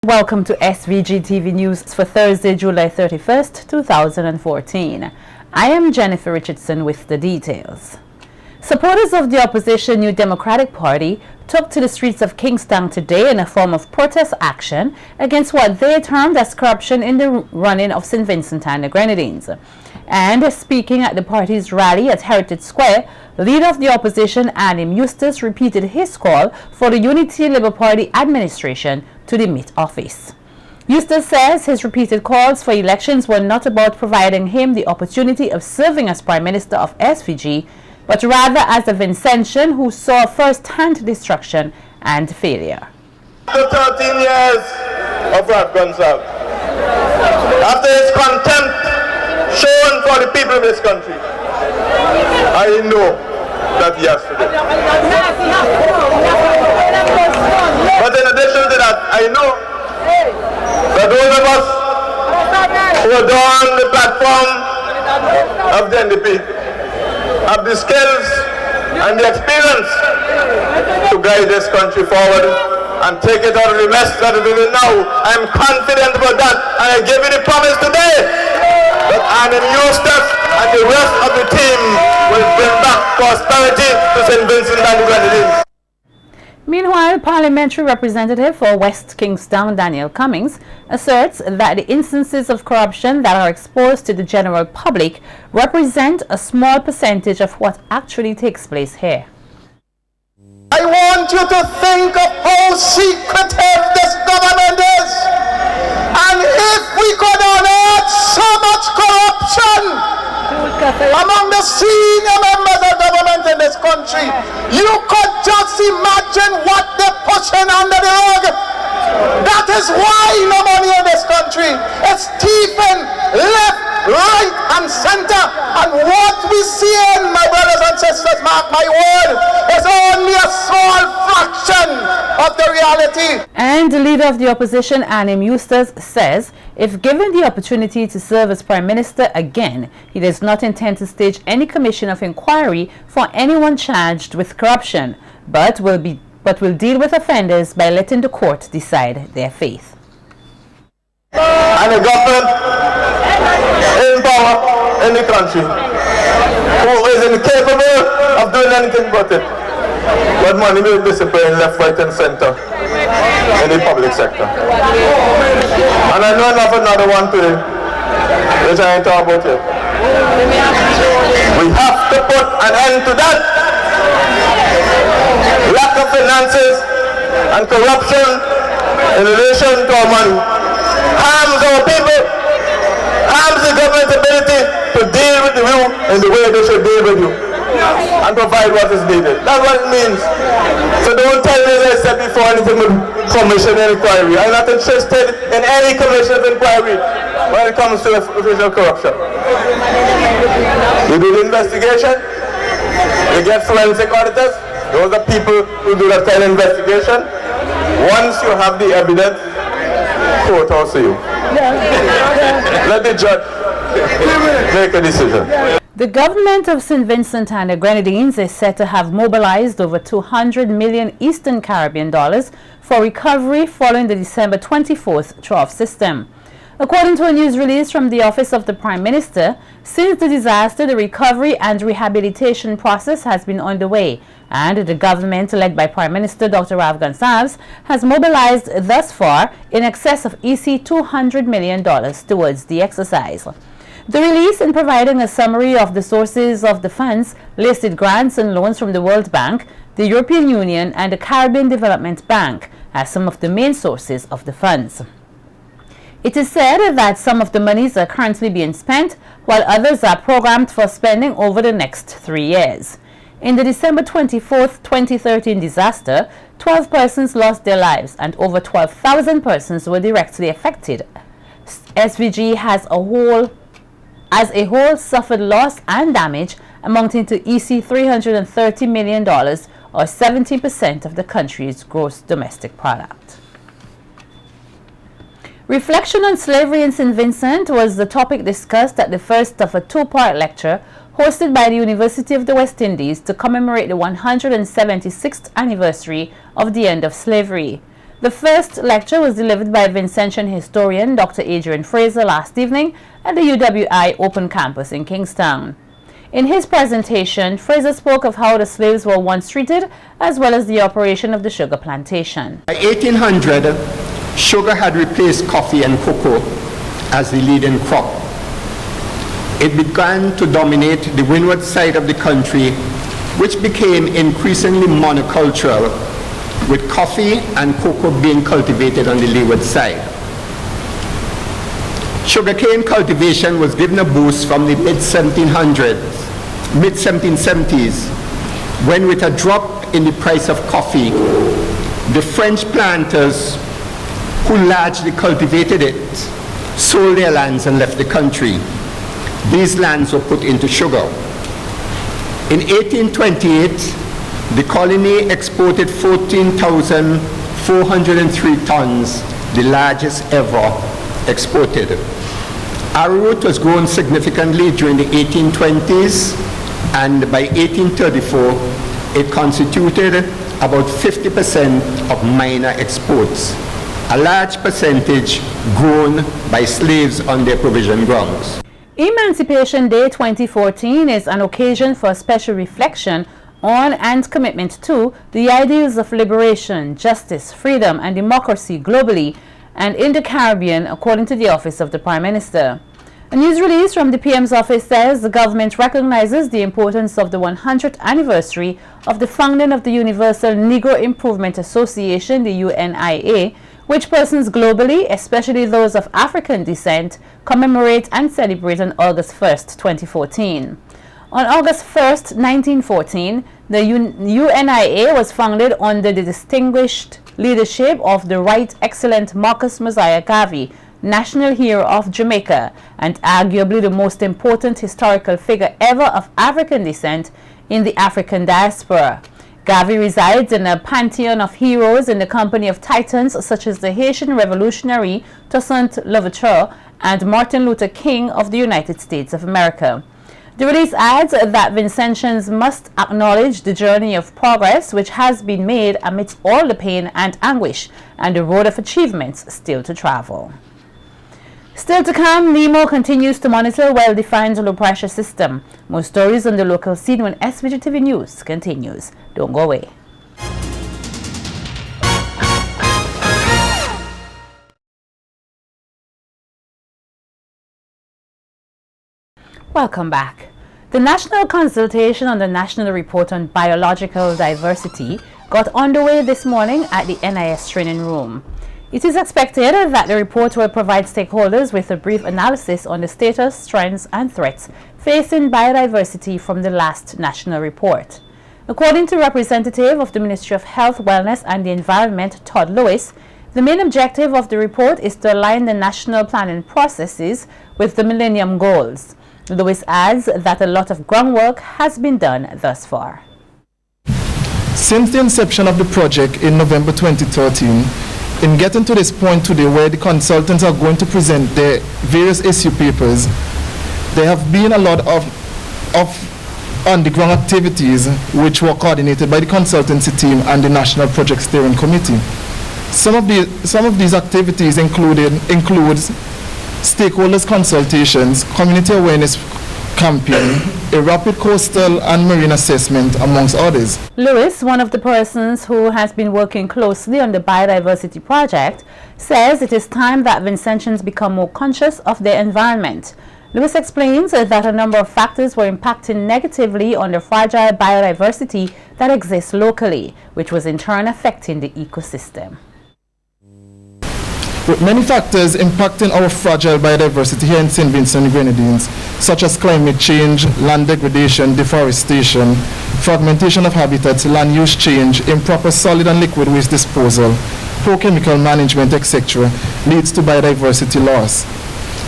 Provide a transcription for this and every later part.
Welcome to SVG-TV News for Thursday, July 31st, 2014. I am Jennifer Richardson with the details. Supporters of the opposition New Democratic Party took to the streets of Kingstown today in a form of protest action against what they termed as corruption in the running of St. Vincent and the Grenadines. And speaking at the party's rally at Heritage Square, leader of the opposition, Adam Eustace, repeated his call for the Unity Labour Party administration to demit office. Eustace says his repeated calls for elections were not about providing him the opportunity of serving as Prime Minister of SVG, but rather as a Vincentian who saw first-hand destruction and failure. After 13 years of Gonsalves, after his contempt shown for the people of this country, I know that he has to go. But in addition to that, I know that those of us who are on the platform of the NDP have the skills and the experience to guide this country forward and take it out of the mess that it is in now. I'm confident about that, and I give you the promise today that Adam Eustace and the rest of the team will bring back prosperity to St. Vincent and the Grenadines. Meanwhile, Parliamentary Representative for West Kingstown, Daniel Cummings, asserts that the instances of corruption that are exposed to the general public represent a small percentage of what actually takes place here. I want you to think of how secretive this government is. And if we could unearth so much corruption among the senior members of government in this country, you could just imagine what they're pushing under the rug. That is why no money in this country. It's thieving left, right, and center. And what we see in, my brothers and sisters, mark my word, is only a small fraction of the reality. And the leader of the opposition, Adam Eustace, says if given the opportunity to serve as Prime Minister again, he does not intend to stage any commission of inquiry for anyone charged with corruption, but will deal with offenders by letting the court decide their fate. And a government in power in the country who is incapable of doing anything but it. But money will disappear left, right, and center in the public sector. And I know enough another one today, which I ain't talking about here. We have to put an end to that. Lack of finances and corruption in relation to our money harms our people, harms the government's ability to deal with you in the way they should deal with you and provide what is needed. That's what it means. So don't tell me, as I said before, anything with commission and inquiry. I'm not interested in any commission of inquiry when it comes to official corruption. You do the investigation, you get forensic auditors. Those are people who do that kind of investigation. Once you have the evidence, court will see you. Let the judge make a decision. The government of St. Vincent and the Grenadines is said to have mobilized over 200 million Eastern Caribbean dollars for recovery following the December 24th trough system. According to a news release from the Office of the Prime Minister, since the disaster, the recovery and rehabilitation process has been underway, and the government, led by Prime Minister Dr. Gonsalves, has mobilized thus far in excess of $200 million towards the exercise. The release, in providing a summary of the sources of the funds, listed grants and loans from the World Bank, the European Union, and the Caribbean Development Bank as some of the main sources of the funds. It is said that some of the monies are currently being spent, while others are programmed for spending over the next 3 years. In the December 24th, 2013 disaster, 12 persons lost their lives and over 12,000 persons were directly affected. SVG as a whole suffered loss and damage amounting to $330 million, or 70% of the country's gross domestic product. Reflection on slavery in St. Vincent was the topic discussed at the first of a two-part lecture hosted by the University of the West Indies to commemorate the 176th anniversary of the end of slavery. The first lecture was delivered by Vincentian historian Dr. Adrian Fraser last evening at the UWI Open Campus in Kingstown. In his presentation, Fraser spoke of how the slaves were once treated, as well as the operation of the sugar plantation. By 1800, sugar had replaced coffee and cocoa as the leading crop. It began to dominate the windward side of the country, which became increasingly monocultural, with coffee and cocoa being cultivated on the leeward side. Sugarcane cultivation was given a boost from the mid-1770s, when with a drop in the price of coffee, the French planters who largely cultivated it sold their lands and left the country. These lands were put into sugar. In 1828, the colony exported 14,403 tons, the largest ever exported. Arrowroot was grown significantly during the 1820s, and by 1834, it constituted about 50% of minor exports, a large percentage grown by slaves on their provision grounds. Emancipation Day 2014 is an occasion for a special reflection on and commitment to the ideals of liberation, justice, freedom, and democracy globally and in the Caribbean, according to the Office of the Prime Minister. A news release from the PM's office says the government recognizes the importance of the 100th anniversary of the founding of the Universal Negro Improvement Association, the UNIA, which persons globally, especially those of African descent, commemorate and celebrate on August 1st, 2014. On August 1st, 1914, the UNIA was founded under the distinguished leadership of the Right Excellent Marcus Mosiah Garvey, national hero of Jamaica, and arguably the most important historical figure ever of African descent in the African diaspora. Garvey resides in a pantheon of heroes in the company of titans such as the Haitian revolutionary Toussaint Louverture and Martin Luther King of the United States of America. The release adds that Vincentians must acknowledge the journey of progress which has been made amidst all the pain and anguish, and the road of achievements still to travel. Still to come, NEMO continues to monitor well-defined low-pressure system. More stories on the local scene when SVGTV News continues. Don't go away. Welcome back. The national consultation on the National Report on Biological Diversity got underway this morning at the NIS training room. It is expected that the report will provide stakeholders with a brief analysis on the status, trends, and threats facing biodiversity from the last national report. According to representative of the Ministry of Health, Wellness, and the Environment, Todd Lewis, the main objective of the report is to align the national planning processes with the Millennium Goals. Lewis adds that a lot of groundwork has been done thus far. Since the inception of the project in November 2013, in getting to this point today where the consultants are going to present their various issue papers, there have been a lot of on-the-ground activities which were coordinated by the consultancy team and the National Project Steering Committee. Some of these activities includes stakeholders consultations, community awareness campaign, a rapid coastal and marine assessment, amongst others. Lewis, one of the persons who has been working closely on the biodiversity project, says it is time that Vincentians become more conscious of their environment. Lewis explains that a number of factors were impacting negatively on the fragile biodiversity that exists locally, which was in turn affecting the ecosystem. With many factors impacting our fragile biodiversity here in St. Vincent and Grenadines, such as climate change, land degradation, deforestation, fragmentation of habitats, land use change, improper solid and liquid waste disposal, poor chemical management, etc., leads to biodiversity loss.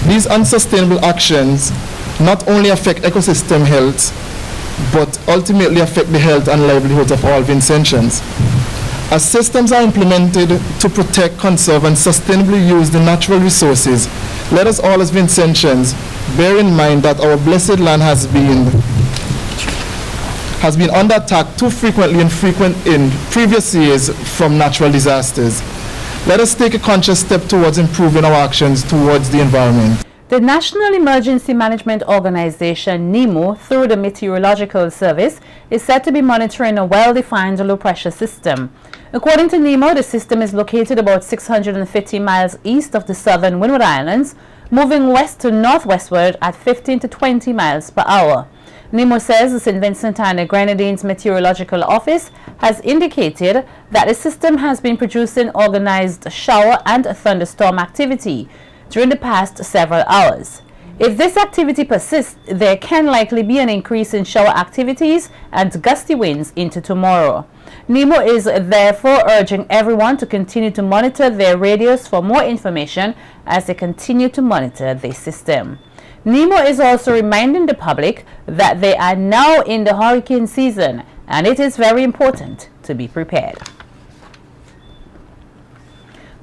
These unsustainable actions not only affect ecosystem health, but ultimately affect the health and livelihoods of all Vincentians. As systems are implemented to protect, conserve, and sustainably use the natural resources, let us all as Vincentians bear in mind that our blessed land has been under attack too frequently in previous years from natural disasters. Let us take a conscious step towards improving our actions towards the environment. The National Emergency Management Organization, NEMO, through the Meteorological Service, is said to be monitoring a well-defined low-pressure system. According to NEMO, the system is located about 650 miles east of the southern Windward Islands, moving west to northwestward at 15 to 20 miles per hour. NEMO says the St. Vincent and the Grenadines Meteorological Office has indicated that the system has been producing organized shower and thunderstorm activity during the past several hours. If this activity persists, there can likely be an increase in shower activities and gusty winds into tomorrow. NEMO is therefore urging everyone to continue to monitor their radios for more information as they continue to monitor this system. NEMO is also reminding the public that they are now in the hurricane season and it is very important to be prepared.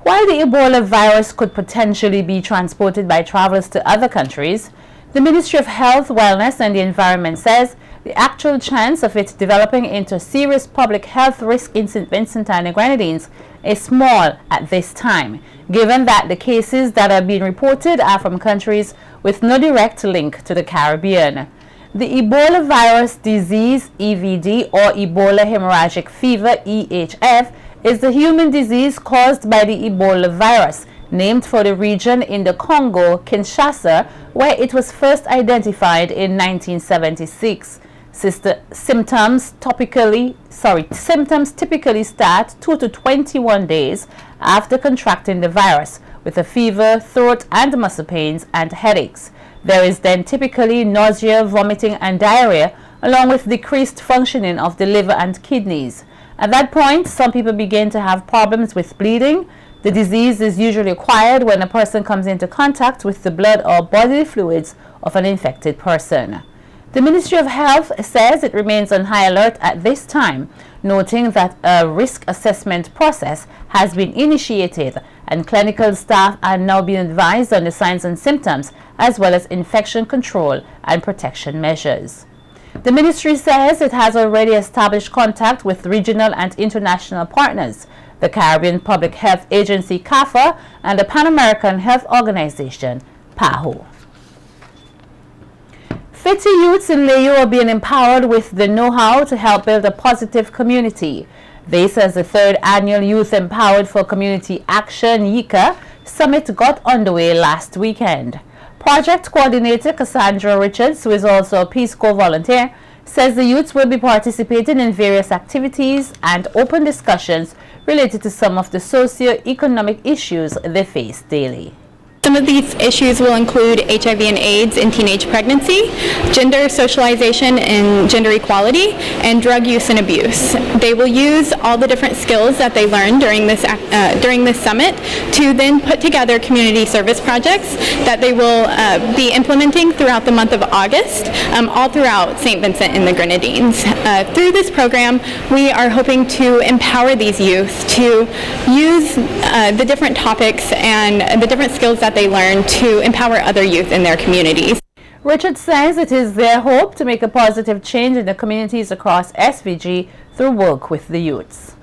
While the Ebola virus could potentially be transported by travelers to other countries, the Ministry of Health, Wellness and the Environment says the actual chance of it developing into a serious public health risk in St. Vincent and the Grenadines is small at this time, given that the cases that are being reported are from countries with no direct link to the Caribbean. The Ebola virus disease, EVD, or Ebola hemorrhagic fever, EHF, is the human disease caused by the Ebola virus, named for the region in the Congo, Kinshasa, where it was first identified in 1976. Symptoms typically start 2 to 21 days after contracting the virus, with a fever, throat and muscle pains and headaches. There is then typically nausea, vomiting and diarrhea, along with decreased functioning of the liver and kidneys. At that point, some people begin to have problems with bleeding. The disease is usually acquired when a person comes into contact with the blood or bodily fluids of an infected person. The Ministry of Health says it remains on high alert at this time, noting that a risk assessment process has been initiated and clinical staff are now being advised on the signs and symptoms as well as infection control and protection measures. The ministry says it has already established contact with regional and international partners, the Caribbean Public Health Agency, CAFA, and the Pan American Health Organization, PAHO. 50 youths in Layo are being empowered with the know-how to help build a positive community. This as the third annual Youth Empowered for Community Action YICA Summit got underway last weekend. Project coordinator Cassandra Richards, who is also a Peace Corps volunteer, says the youths will be participating in various activities and open discussions related to some of the socio-economic issues they face daily. Some of these issues will include HIV and AIDS in teenage pregnancy, gender socialization and gender equality, and drug use and abuse. They will use all the different skills that they learned during this summit to then put together community service projects that they will be implementing throughout the month of August, all throughout St. Vincent and the Grenadines. Through this program, we are hoping to empower these youth to use the different topics and the different skills that they learn to empower other youth in their communities. Richard says it is their hope to make a positive change in the communities across SVG through work with the youths.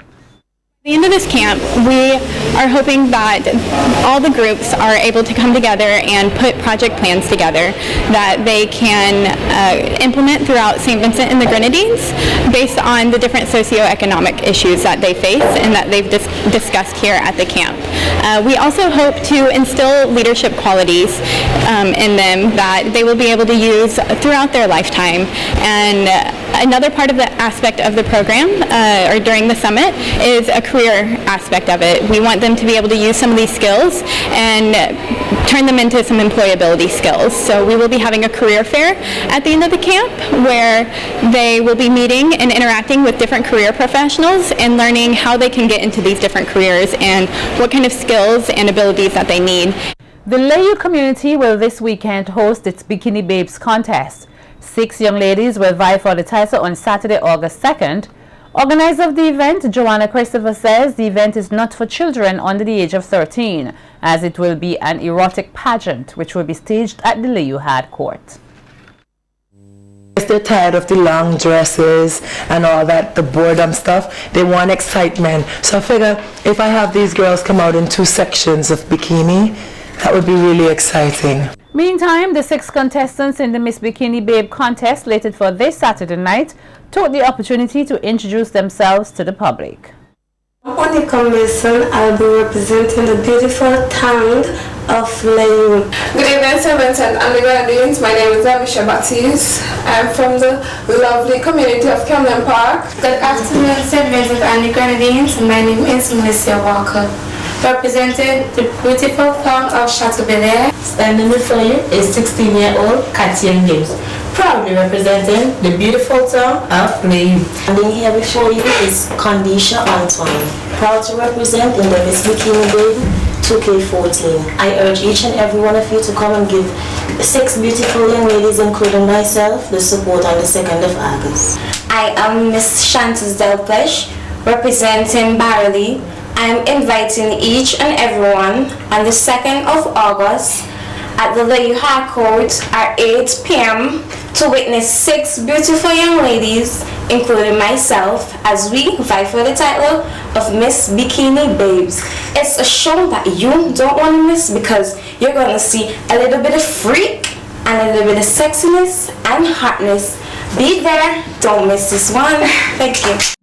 At the end of this camp, we are hoping that all the groups are able to come together and put project plans together that they can implement throughout St. Vincent and the Grenadines based on the different socioeconomic issues that they face and that they've discussed here at the camp. We also hope to instill leadership qualities in them that they will be able to use throughout their lifetime. And another part of the aspect of the program or during the summit is a career aspect of it. We want them to be able to use some of these skills and turn them into some employability skills. So we will be having a career fair at the end of the camp where they will be meeting and interacting with different career professionals and learning how they can get into these different careers and what kind of skills and abilities that they need. The Layo community will this weekend host its Bikini Babes contest. 6 young ladies will vie for the title on Saturday, August 2nd. Organizer of the event, Joanna Christopher, says the event is not for children under the age of 13, as it will be an erotic pageant which will be staged at the Layo Hard Court. guess they're tired of the long dresses and all that, the boredom stuff. They want excitement. So I figure if I have these girls come out in 2 sections of bikini, that would be really exciting. Meantime, the 6 contestants in the Miss Bikini Babe contest slated for this Saturday night took the opportunity to introduce themselves to the public. Monica Mason, I'll be representing the beautiful town of Leon. Good evening, St. Vincent and the Grenadines. My name is Amisha Baptiste. I'm from the lovely community of Camden Park. Good afternoon, St. Vincent and the Grenadines. My name is Melissa Walker, representing the beautiful town of Chateaubelair. Standing before you is 16-year-old Katia Gibbs, proudly representing the beautiful town of Leon. Standing here before you is Condisha Antoine, proud to represent in the Miss Bikini Babe 2K14. I urge each and every one of you to come and give 6 beautiful young ladies, including myself, the support on the 2nd of August. I am Miss Shantas Delpesh, representing Barley. I am inviting each and everyone on the 2nd of August at the Leyu High Court at 8 p.m. to witness 6 beautiful young ladies, including myself, as we vie for the title of Miss Bikini Babes. It's a show that you don't want to miss because you're going to see a little bit of freak and a little bit of sexiness and hotness. Be there, don't miss this one. Thank you.